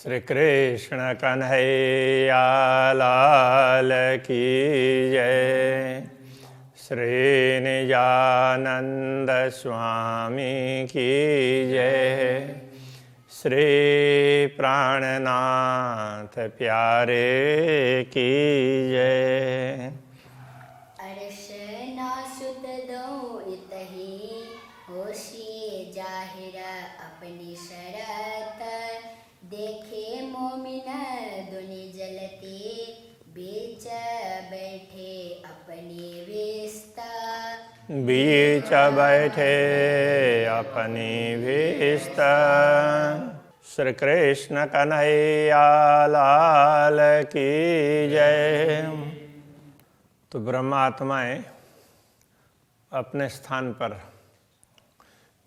श्री कृष्ण कन्हैया लाल की जय। श्री निजानंद स्वामी की जय। श्री प्राणनाथ प्यारे की जय। अर्शना सुत दो इतही होशिए जाहिर अपनी शरत देखे मोमिन दुनि जलते बीच बैठे अपनी विस्ता बीच बैठे अपनी विस्ता। श्री कृष्ण कन्हैया लाल की जय। तो ब्रह्मात्माएं अपने स्थान पर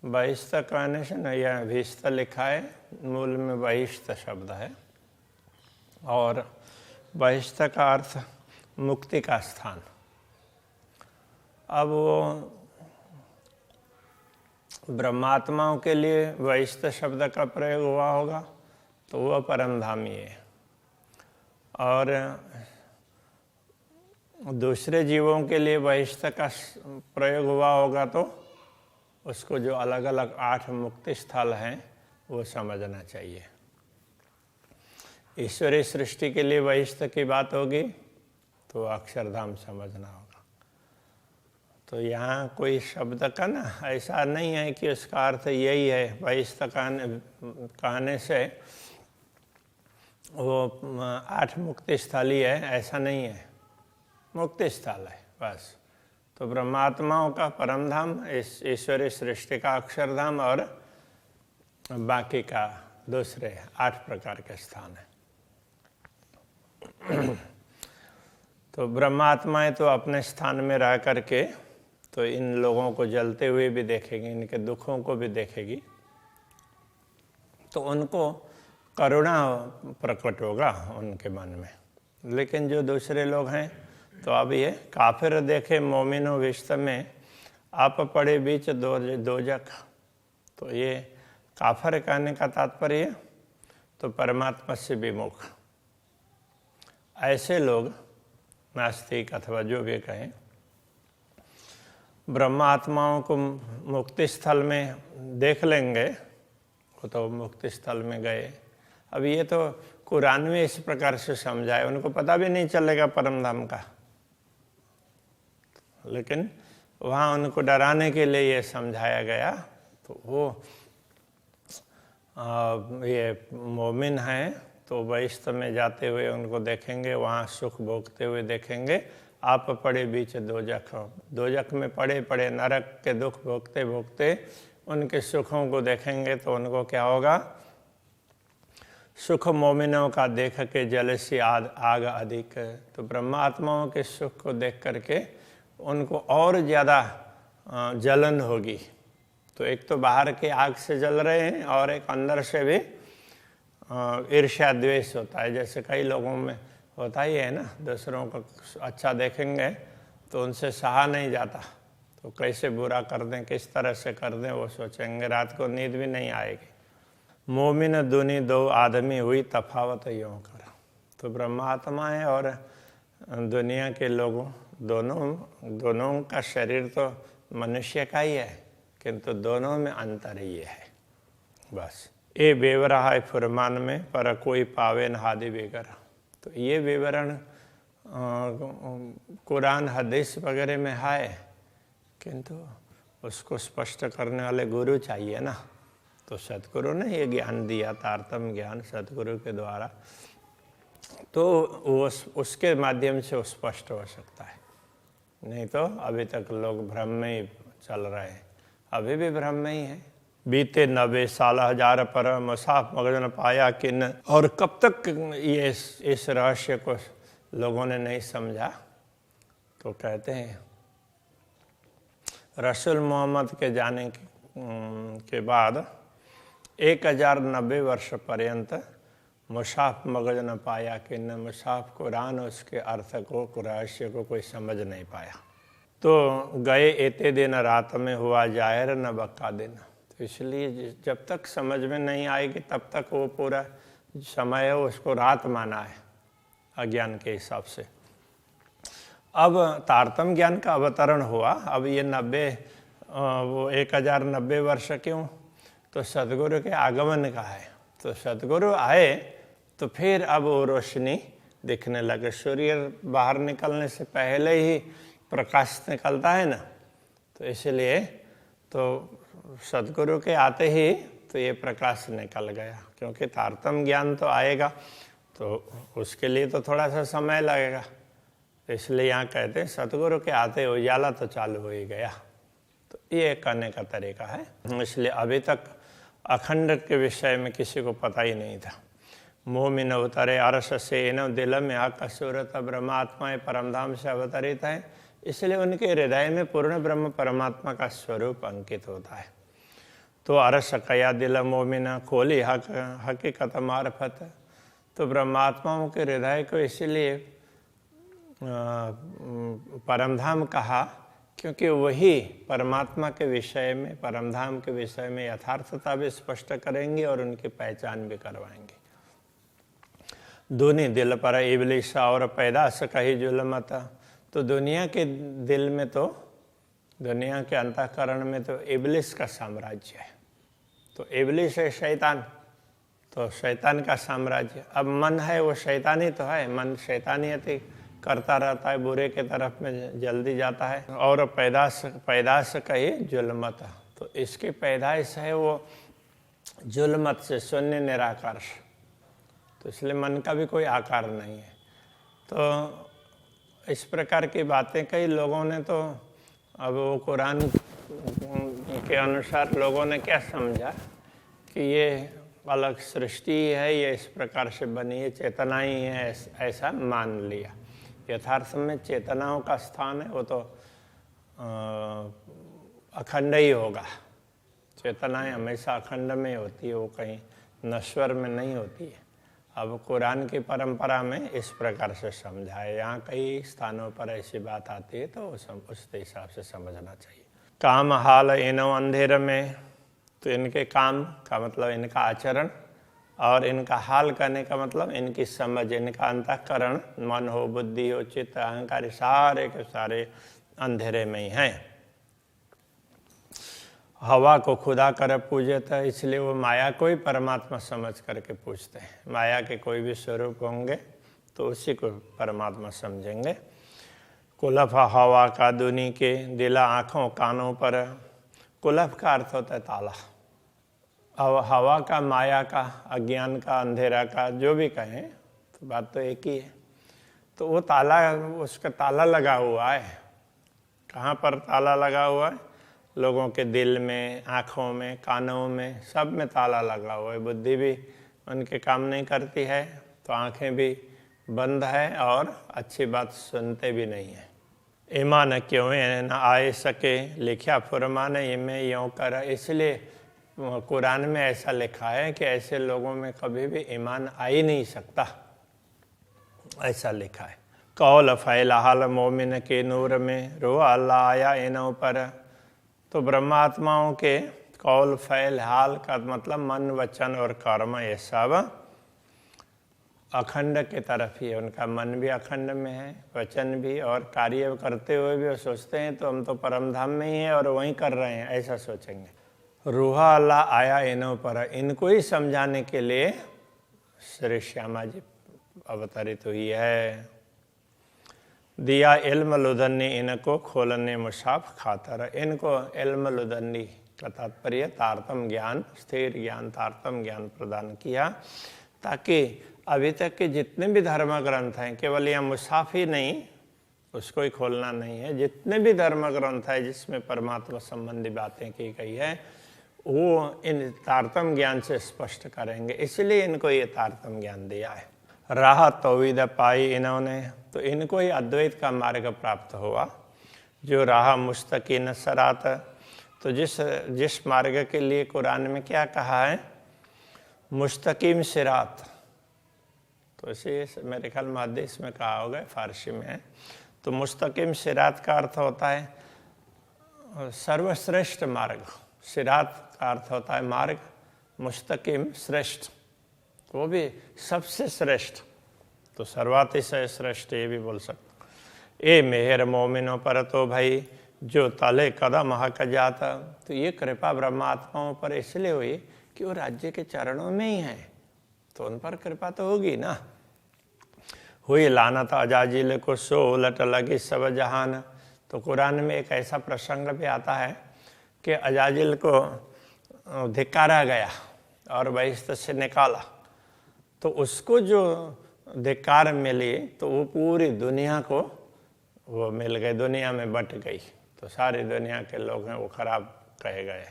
बहिष्ठ कहने से न, यह भीष्ट लिखा है, मूल में बहिष्ठ शब्द है और बहिष्ठ का अर्थ मुक्ति का स्थान। अब वो ब्रह्मात्माओं के लिए बहिष्ठ शब्द का प्रयोग हुआ होगा तो वह परमधामी है, और दूसरे जीवों के लिए बहिष्ठ का प्रयोग हुआ होगा तो उसको जो अलग अलग 8 मुक्ति स्थल हैं वो समझना चाहिए। ईश्वरीय सृष्टि के लिए बहिष्ठ की बात होगी तो अक्षरधाम समझना होगा। तो यहाँ कोई शब्द का ना ऐसा नहीं है कि उसका अर्थ यही है, बहिष्ठ कहने से वो 8 मुक्ति स्थल ही है, ऐसा नहीं है, मुक्ति स्थल है बस। तो ब्रह्मात्माओं का परमधाम, ईश्वरीय सृष्टि का अक्षरधाम और बाकी का दूसरे 8 प्रकार के स्थान है। तो ब्रह्मात्माएं तो अपने स्थान में रह करके तो इन लोगों को जलते हुए भी देखेगी, इनके दुखों को भी देखेगी, तो उनको करुणा प्रकट होगा उनके मन में। लेकिन जो दूसरे लोग हैं तो अब ये काफिर देखे मोमिनो विश्त में आप पड़े बीच दोजख। तो ये काफिर कहने का तात्पर्य तो परमात्मा से विमुख ऐसे लोग, नास्तिक अथवा जो भी कहें, ब्रह्मात्माओं को मुक्ति स्थल में देख लेंगे, वो तो मुक्ति स्थल में गए। अब ये तो कुरान में इस प्रकार से समझाए, उनको पता भी नहीं चलेगा परमधाम का, लेकिन वहाँ उनको डराने के लिए ये समझाया गया। तो वो ये मोमिन हैं तो बहिष्ठ में जाते हुए उनको देखेंगे, वहाँ सुख भोगते हुए देखेंगे। आप पड़े बीच दोजख, दोजख में पड़े पड़े नरक के दुख भोगते भोगते उनके सुखों को देखेंगे तो उनको क्या होगा? सुख मोमिनों का देख के जल सी आग अधिक। तो ब्रह्मात्माओं के सुख को देख करके उनको और ज़्यादा जलन होगी। तो एक तो बाहर के आग से जल रहे हैं और एक अंदर से भी ईर्ष्या द्वेष होता है, जैसे कई लोगों में होता ही है ना, दूसरों को अच्छा देखेंगे तो उनसे सहा नहीं जाता, तो कैसे बुरा कर दें, किस तरह से कर दें वो सोचेंगे, रात को नींद भी नहीं आएगी। मोमिन दुनी दो आदमी हुई तफावत यूँ कर। तो ब्रह्मात्माएं और दुनिया के लोगों दोनों का शरीर तो मनुष्य का ही है, किंतु दोनों में अंतर ही है बस। ये बेवरा है फुरमान में पर कोई पावे न हादि बेगर। तो ये विवरण कुरान हदीस वगैरह में है, किंतु उसको स्पष्ट करने वाले गुरु चाहिए ना। तो सतगुरु ने ये ज्ञान दिया, तारतम्य ज्ञान सतगुरु के द्वारा, तो वो उसके माध्यम से वो स्पष्ट हो सकता है। नहीं तो अभी तक लोग भ्रम में ही चल रहे हैं, अभी भी भ्रम में ही है। बीते 90 साल हजार पर मुसाफ मगन पाया किन। और कब तक ये इस रहस्य को लोगों ने नहीं समझा? तो कहते हैं रसूल मोहम्मद के जाने के बाद 1090 वर्ष पर्यंत मुसाफ मगज न पाया कि न मुसाफ कुरान उसके अर्थ को, रहस्य को कोई समझ नहीं पाया। तो गए एते दिन रात में हुआ जाहिर न बक्का दिन। तो इसलिए जब तक समझ में नहीं आएगी तब तक वो पूरा समय है उसको रात माना है अज्ञान के हिसाब से। अब तारतम्य ज्ञान का अवतरण हुआ। अब ये 1090 वर्ष क्यों? तो सदगुरु के आगमन का है। तो सदगुरु आए तो फिर अब वो रोशनी दिखने लगे। सूर्य बाहर निकलने से पहले ही प्रकाश निकलता है ना, तो इसलिए तो सदगुरु के आते ही तो ये प्रकाश निकल गया। क्योंकि तारतम्य ज्ञान तो आएगा तो उसके लिए तो थोड़ा सा समय लगेगा, इसलिए यहाँ कहते हैं सतगुरु के आते उजाला तो चालू हो ही गया। तो ये करने का तरीका है। इसलिए अभी तक अखंड के विषय में किसी को पता ही नहीं था। मोह में न उतरे अरस से इन दिल में आकसूरत ब्रह्मात्मा परमधाम से अवतरित है, इसलिए उनके हृदय में पूर्ण ब्रह्म परमात्मा का स्वरूप अंकित होता है। तो अरस कया दिल मोमिन खोली हकीकत मार्फत। तो ब्रह्मात्माओं के हृदय को इसीलिए परमधाम कहा क्योंकि वही परमात्मा के विषय में, परमधाम के विषय में यथार्थता भी स्पष्ट करेंगे और उनकी पहचान भी करवाएंगे। दूनी दिल पर इबलिस और पैदाश कही जुलमत। तो दुनिया के दिल में तो, दुनिया के अंतःकरण में तो इबलिस का साम्राज्य है। तो इबलिस है शैतान, तो शैतान का साम्राज्य। अब मन है वो शैतानी तो है, मन शैतानियत करता रहता है, बुरे के तरफ में जल्दी जाता है। और पैदाश कही जुल्मत। तो इसकी पैदाइश है वो जुल्मत से, शून्य निराकार। तो इसलिए मन का भी कोई आकार नहीं है। तो इस प्रकार की बातें कई लोगों ने तो, अब वो कुरान के अनुसार लोगों ने क्या समझा कि ये अलग सृष्टि है, ये इस प्रकार से बनी है, चेतना ही है, ऐसा मान लिया। यथार्थ में चेतनाओं का स्थान है वो तो अखंड ही होगा। चेतनाएं हमेशा अखंड में होती है, वो कहीं नश्वर में नहीं होती है। अब कुरान की परंपरा में इस प्रकार से समझा है। यहाँ कई स्थानों पर ऐसी बात आती है तो उस हिसाब से समझना चाहिए। काम हाल इनो अंधेर में, तो इनके काम का मतलब इनका आचरण, और इनका हाल करने का मतलब इनकी समझ, इनका अंतःकरण, मन हो, बुद्धि हो, चित्त, अहंकार, सारे के सारे अंधेरे में ही हैं। हवा को खुदा कर पूजे था, इसलिए वो माया को ही परमात्मा समझ करके पूछते हैं। माया के कोई भी स्वरूप होंगे तो उसी को परमात्मा समझेंगे। कुलफ हवा का दुनी के दिला आँखों कानों पर। कुलफ का अर्थ होता है ताला। अब हवा का, माया का, अज्ञान का, अंधेरा का, जो भी कहें तो बात तो एक ही है। तो वो ताला, उसका ताला लगा हुआ है। कहाँ पर ताला लगा हुआ है? लोगों के दिल में, आँखों में, कानों में, सब में ताला लगा हुआ है। बुद्धि भी उनके काम नहीं करती है तो आँखें भी बंद है और अच्छी बात सुनते भी नहीं है। ईमान क्यों न आए सके लिखा फुरमान इमें यों कर। इसलिए कुरान में ऐसा लिखा है कि ऐसे लोगों में कभी भी ईमान आ ही नहीं सकता, ऐसा लिखा है। कौल फैला हाल मोमिन के नूर में रो अल्लाह आया इनों पर। तो ब्रह्मात्माओं के कौल फैल हाल का मतलब मन, वचन और कर्म, ये सब अखंड के तरफ ही है। उनका मन भी अखंड में है, वचन भी, और कार्य करते हुए भी वो सोचते हैं तो हम तो परमधाम में ही हैं और वहीं कर रहे हैं, ऐसा सोचेंगे। रूहा अल्लाह आया इनों पर, इनको ही समझाने के लिए श्री श्यामा जी अवतरित हुई है। दिया इल्म लुदन्नी इनको खोलने मुसाफ खातर। इनको इल्म लुदन्नी का तात्पर्य तारतम ज्ञान, स्थिर ज्ञान, तारतम ज्ञान प्रदान किया, ताकि अभी तक के जितने भी धर्म ग्रंथ हैं, केवल यह मुसाफ ही नहीं, उसको ही खोलना नहीं है, जितने भी धर्म ग्रंथ है जिसमें परमात्मा संबंधी बातें की गई है वो इन तारतम ज्ञान से स्पष्ट करेंगे। इसलिए इनको ये तारतम ज्ञान दिया है। राह तौहीद पाई इन्होंने, तो इनको ही अद्वैत का मार्ग प्राप्त हुआ। जो राह मुस्तकीन सरात, तो जिस मार्ग के लिए कुरान में क्या कहा है? मुस्तकीम सिरात। तो इसे मेरे ख्याल में हदीस में कहा होगा, फारसी में है। तो मुस्तकीम सिरात का अर्थ होता है सर्वश्रेष्ठ मार्ग। सिरात का अर्थ होता है मार्ग, मुस्तकीम श्रेष्ठ। तो वो भी सबसे श्रेष्ठ, तो सर्वातिशय श्रेष्ठ ये भी बोल सकते। ए मेहर मोमिनों पर तो भाई जो तले कदम हक जाता, तो ये कृपा ब्रह्मात्माओं पर इसलिए हुई कि वो राज्य के चरणों में ही है, तो उन पर कृपा तो होगी ना। हुई लानत अजाजिल को सो उलट लगी सब जहान। तो कुरान में एक ऐसा प्रसंग भी आता है कि अजाजिल को धिक्कारा गया और बहिश्त से निकाला, तो उसको जो धिक्कार मिली तो वो पूरी दुनिया को वो मिल गई, दुनिया में बट गई, तो सारी दुनिया के लोग हैं वो खराब कहे गए,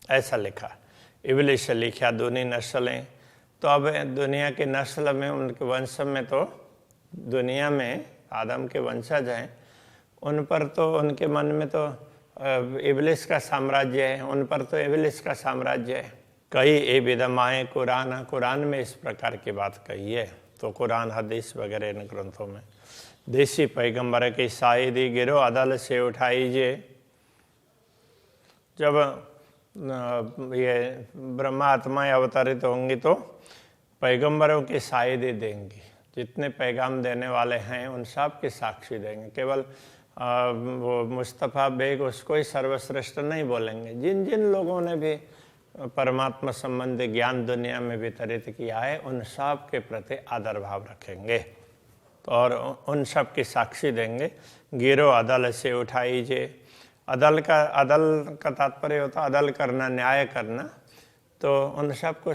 ऐसा लिखा। इब्लिस लिखा दूनी नस्लें, तो अब दुनिया की नस्ल में उनके वंश में तो दुनिया में आदम के वंशज हैं, उन पर तो उनके मन में तो इब्लिस का साम्राज्य है, उन पर तो इब्लिस का साम्राज्य है। कई ए विदमाए कुरान, कुरान में इस प्रकार की बात कही है। तो कुरान हदीस वगैरह इन ग्रंथों में देसी पैगंबर की शायदी गिरो अदल से उठाइए। जब ये ब्रह्मा आत्माएं अवतरित होंगी तो पैगंबरों की शायदी देंगी, जितने पैगाम देने वाले हैं उन सब की साक्षी देंगे। केवल वो मुस्तफ़ा बेग उसको ही सर्वश्रेष्ठ नहीं बोलेंगे, जिन जिन लोगों ने भी परमात्मा संबंधी ज्ञान दुनिया में वितरित किया है उन सब के प्रति आदर भाव रखेंगे, तो और उन सब की साक्षी देंगे। गिरो अदल से उठाइए। अदल का तात्पर्य होता है अदल करना, न्याय करना। तो उन सब को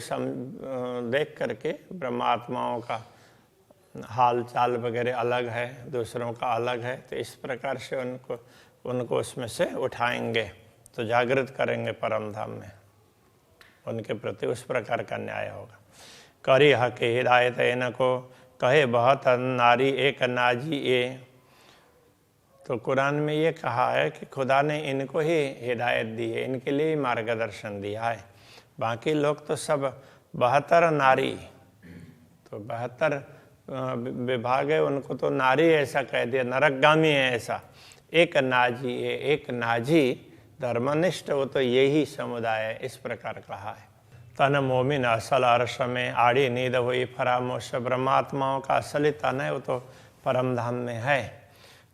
देख करके ब्रह्मात्माओं का हाल चाल वगैरह अलग है, दूसरों का अलग है, तो इस प्रकार से उनको उसमें से उठाएंगे, तो जागृत करेंगे परम धाम में, उनके प्रति उस प्रकार का न्याय होगा। करी हक हिदायत इनको कहे बहुत नारी एक नाजी ए। तो कुरान में ये कहा है कि खुदा ने इनको ही हिदायत दी है, इनके लिए ही मार्गदर्शन दिया है। बाकी लोग तो सब 72 नारी, तो 72 विभाग है, उनको तो नारी ऐसा कह दिया, नरकगामी है ऐसा। एक नाजी है, एक नाजी धर्मनिष्ठ, वो तो यही समुदाय है, इस प्रकार कहा है। तन मोमिन असल अर्श में आड़ी नींद हुई फरामोश। ब्रह्मात्माओं का असली तन है वो तो परम धाम में है।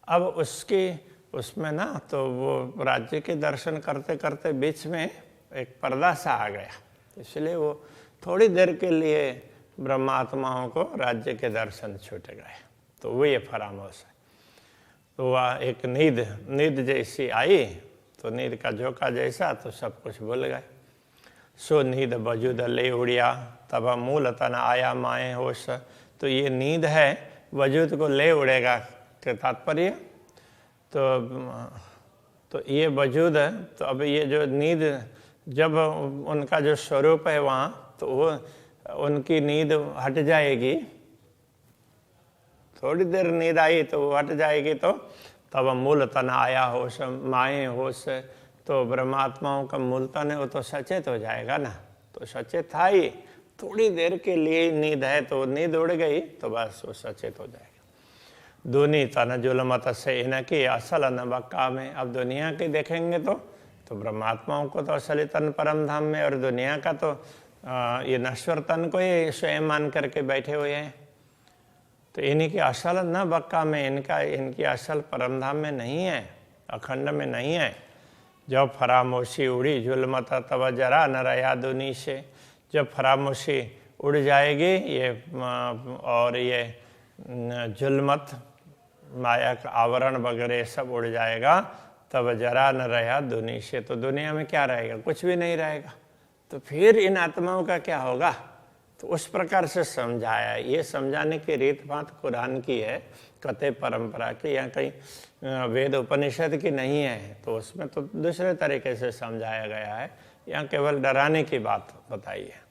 अब उसमें ना तो वो राज्य के दर्शन करते करते बीच में एक पर्दा सा आ गया, इसलिए वो थोड़ी देर के लिए ब्रह्मात्माओं को राज्य के दर्शन छूट गए, तो वो ये फरामोश है। तो वह एक नींद जैसी आई, तो नींद का झोंका जैसा, तो सब कुछ भूल गए। सो नींद वजूद ले उड़िया तब मूल तन आया माए होश। तो ये नींद है वजूद को ले उड़ेगा के तात्पर्य, तो ये वजूद है। तो अब ये जो नींद, जब उनका जो स्वरूप है वहाँ, तो वो उनकी नींद हट जाएगी, थोड़ी देर नींद आई तो वो हट जाएगी, तो तब मूल तन आया होश माए होश। तो ब्रह्मात्माओं का मूल तन है वो तो सचेत हो जाएगा ना, तो सचेत था ही, थोड़ी देर के लिए नींद है, तो नींद उड़ गई तो बस वो सचेत हो जाएगा। दूनी तन जुलमत से इनकी असल न बक्का में। अब दुनिया के देखेंगे तो ब्रह्मात्माओं को तो असली तन परम धाम में, और दुनिया का तो ये नश्वर तन को ही स्वयं मान करके बैठे हुए हैं। तो इन्हीं की असल न बक्का में, इनकी असल परम धाम में नहीं है, अखंड में नहीं है। जब फरामोशी उड़ी जुल्मत तब जरा न रहा दुनी से। जब फरामोशी उड़ जाएगी ये और ये जुल्मत माया का आवरण वगैरह सब उड़ जाएगा, तब जरा न रहा दुनी से। तो दुनिया में क्या रहेगा, कुछ भी नहीं रहेगा। तो फिर इन आत्माओं का क्या होगा, तो उस प्रकार से समझाया। ये समझाने की रीत बात कुरान की है, कते परंपरा की, या कहीं वेद उपनिषद की नहीं है। तो उसमें तो दूसरे तरीके से समझाया गया है, यहाँ केवल डराने की बात बताई है।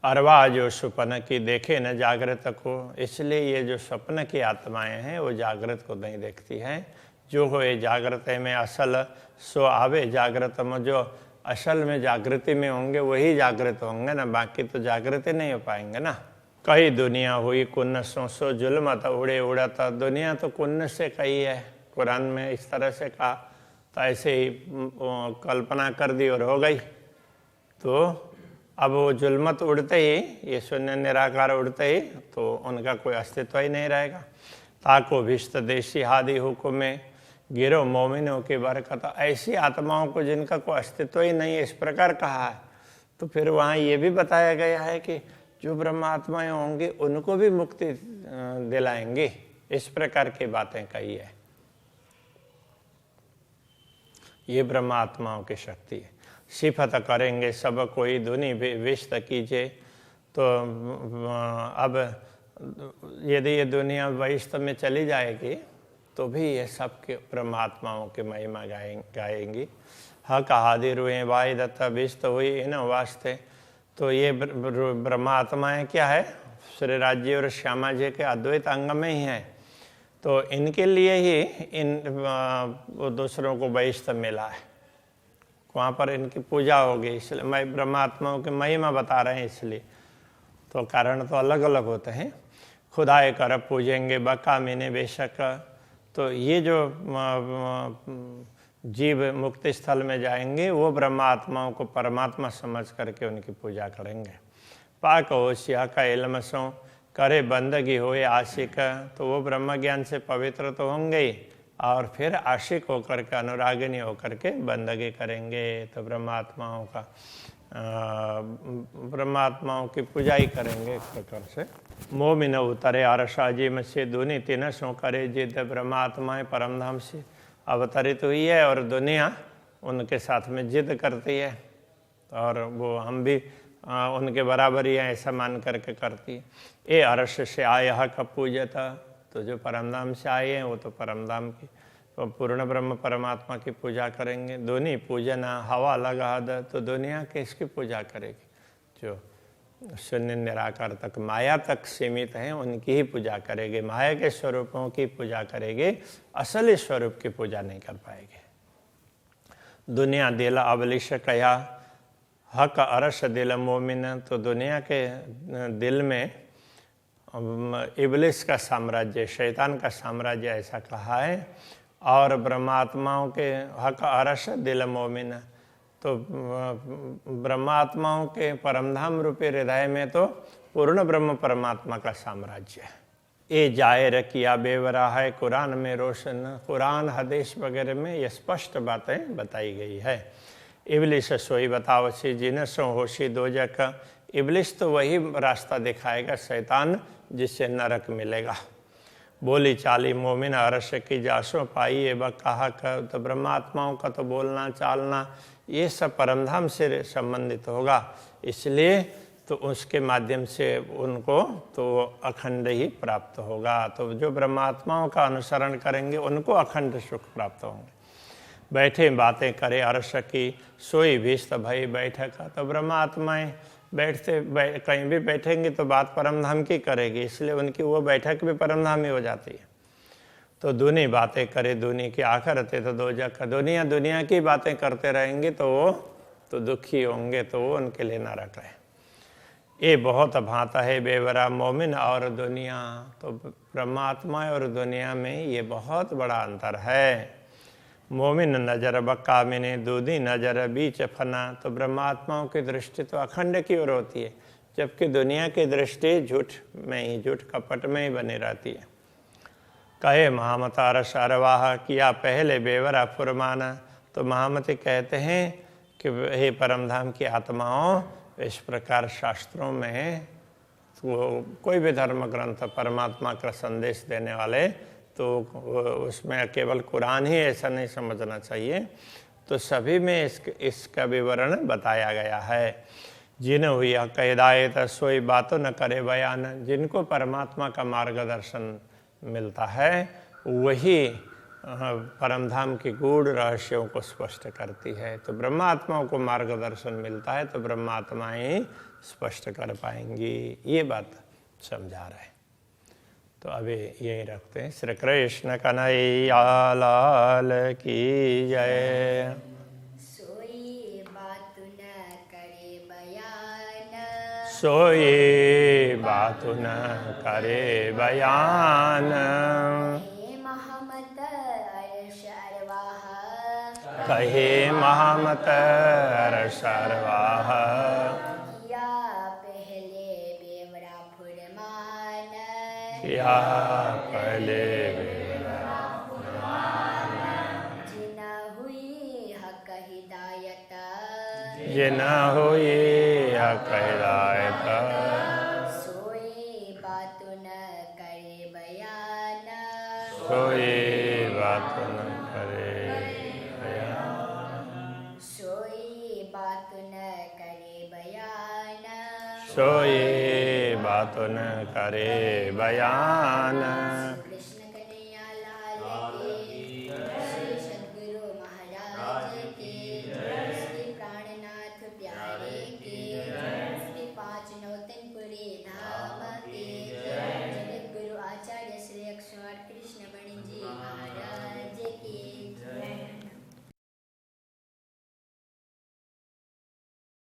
अरवा जो स्वप्न की देखे न जागृत को, इसलिए ये जो स्वप्न की आत्माएं हैं वो जागृत को नहीं देखती हैं। जो हो ये जागृत में असल सो आवे जागृत में। जो असल में जागृति में होंगे वही जागृत होंगे ना, बाकी तो जागृति नहीं हो पाएंगे ना। कई दुनिया हुई कुन्न सो जुल्मत उड़े उड़ता। दुनिया तो कुन्न से कही है, कुरान में इस तरह से कहा, तो ऐसे ही कल्पना कर दी और हो गई। तो अब वो जुल्मत उड़ते ही, ये शून्य निराकार उड़ते ही, तो उनका कोई अस्तित्व ही नहीं रहेगा। ताको भिष्ट देशी हादि हुकुमे गिरो मोमिनों की बरकत। ऐसी आत्माओं को जिनका कोई अस्तित्व ही नहीं है, इस प्रकार कहा है। तो फिर वहाँ ये भी बताया गया है कि जो ब्रह्मात्माएं होंगी उनको भी मुक्ति दिलाएंगे, इस प्रकार की बातें कही है। ये ब्रह्मात्माओं की शक्ति है। सिफत करेंगे सब कोई धुनि विस्त कीजिए। तो अब यदि ये दुनिया वैष्णव में चली जाएगी तो भी ये सबके परमात्माओं की महिमा गाएंगी। हक हादि रुए वाई दत्ता विस्त हुई इन वास्ते। तो ये ब्रह्मात्माएं क्या है, श्री राज्य और श्यामा जी के अद्वैत अंग में ही है। तो इनके लिए ही वो दूसरों को वैष्णव मिला है, वहाँ पर इनकी पूजा होगी। इसलिए मैं ब्रह्मात्माओं की महिमा बता रहे हैं इसलिए। तो कारण तो अलग अलग होते हैं। खुदाए कर पूजेंगे बका मीने बेशक। तो ये जो जीव मुक्ति स्थल में जाएंगे वो ब्रह्मात्माओं को परमात्मा समझ करके उनकी पूजा करेंगे। पाक होशिया का इल्मसों करे बंदगी होए आशिक। तो वो ब्रह्म ज्ञान से पवित्र तो होंगे ही, और फिर आशिक होकर के, अनुरागिनी होकर के बंदगी करेंगे। तो ब्रह्मात्माओं की पूजा ही करेंगे एक प्रकार से। मोमिन उतरे आरसाजी में से दुनि तीन सो करे जिद। ब्रह्मात्माएं परमधाम से अवतरित हुई है और दुनिया उनके साथ में जिद करती है, और वो हम भी उनके बराबर ही ऐसा मान करके करती है। ए अरश से आया का पूजता। तो जो परमधाम से आए हैं वो तो परमधाम की, तो पूर्ण ब्रह्म परमात्मा की पूजा करेंगे। दुनि पूजना हवा लगा द। तो दुनिया किसकी पूजा करेगी? जो शून्य निराकार तक, माया तक सीमित हैं, उनकी ही पूजा करेंगे। माया के स्वरूपों की पूजा करेंगे, असली स्वरूप की पूजा नहीं कर पाएंगे। दुनिया दिल अबलिश कया हक अरश दिल मोमिन। तो दुनिया के दिल में इबलिस का साम्राज्य, शैतान का साम्राज्य ऐसा कहा है। और ब्रह्मात्माओं के हक अरश दिल मोमिन। तो ब्रह्मात्माओं के परमधाम रूपी हृदय में तो पूर्ण ब्रह्म परमात्मा का साम्राज्य है। ये जाहिर किया बेवरा है कुरान में रोशन। कुरान हदीस वगैरह में ये स्पष्ट बातें बताई गई है। इबलिस सोई बतावसी जिन सो होशी दोजक। इबलिस तो वही रास्ता दिखाएगा, शैतान, जिससे नरक मिलेगा। बोली चाली मोमिन अरश की जासो पाई ए कहा कर। तो ब्रह्मात्माओं का तो बोलना चालना ये सब परमधाम से संबंधित होगा, इसलिए तो उसके माध्यम से उनको तो अखंड ही प्राप्त होगा। तो जो ब्रह्मात्माओं का अनुसरण करेंगे उनको अखंड सुख प्राप्त होंगे। बैठे बातें करे अरश की सोई भीष्ट भई बैठक। तो ब्रह्मात्माएं कहीं भी बैठेंगे तो बात परमधाम की करेगी, इसलिए उनकी वो बैठक भी परमधाम ही हो जाती है। तो दुनी बातें करे दुनी की आखिरते तो दोजख। दुनिया की बातें करते रहेंगे तो वो तो दुखी होंगे, तो वो उनके लिए नरक है। ये बहुत भांता है बेवरा मोमिन और दुनिया। तो परमात्मा और दुनिया में ये बहुत बड़ा अंतर है। मोमिन नजर बक्का मिने दूधी नजर बीच फना। तो ब्रह्मात्माओं की दृष्टि तो अखंड की ओर होती है, जबकि दुनिया की दृष्टि झूठ में ही, झूठ कपट में ही बनी रहती है। कहे महामता रसारवाह किया पहले बेवरा फुरमाना। तो महामती कहते हैं कि हे परमधाम की आत्माओं, इस प्रकार शास्त्रों में वो कोई भी धर्म ग्रंथ परमात्मा का संदेश देने वाले, तो उसमें केवल कुरान ही ऐसा नहीं समझना चाहिए। तो सभी में इसका विवरण बताया गया है। जिन हुई हिदायत सोई बातों न करे बयान। जिनको परमात्मा का मार्गदर्शन मिलता है वही परमधाम की गूढ़ रहस्यों को स्पष्ट करती है। तो ब्रह्मात्माओं को मार्गदर्शन मिलता है तो ब्रह्मात्माएं स्पष्ट कर पाएंगी, ये बात समझा रहे हैं। तो अभी यही रखते हैं। श्री कृष्ण कन्हैया लाल की जय। सोई बात न करे बयान। सोई बात न करे बयान। कहे महमत अर्श अरवाह। कहे महमत अर्श अरवाह। या पहले जिना हुई हक हिदायत जिना हुई हक हिदायत सोई बात न करे बयान कोई बात न करे सोई बात न करे बयान सोई बात न करे बयान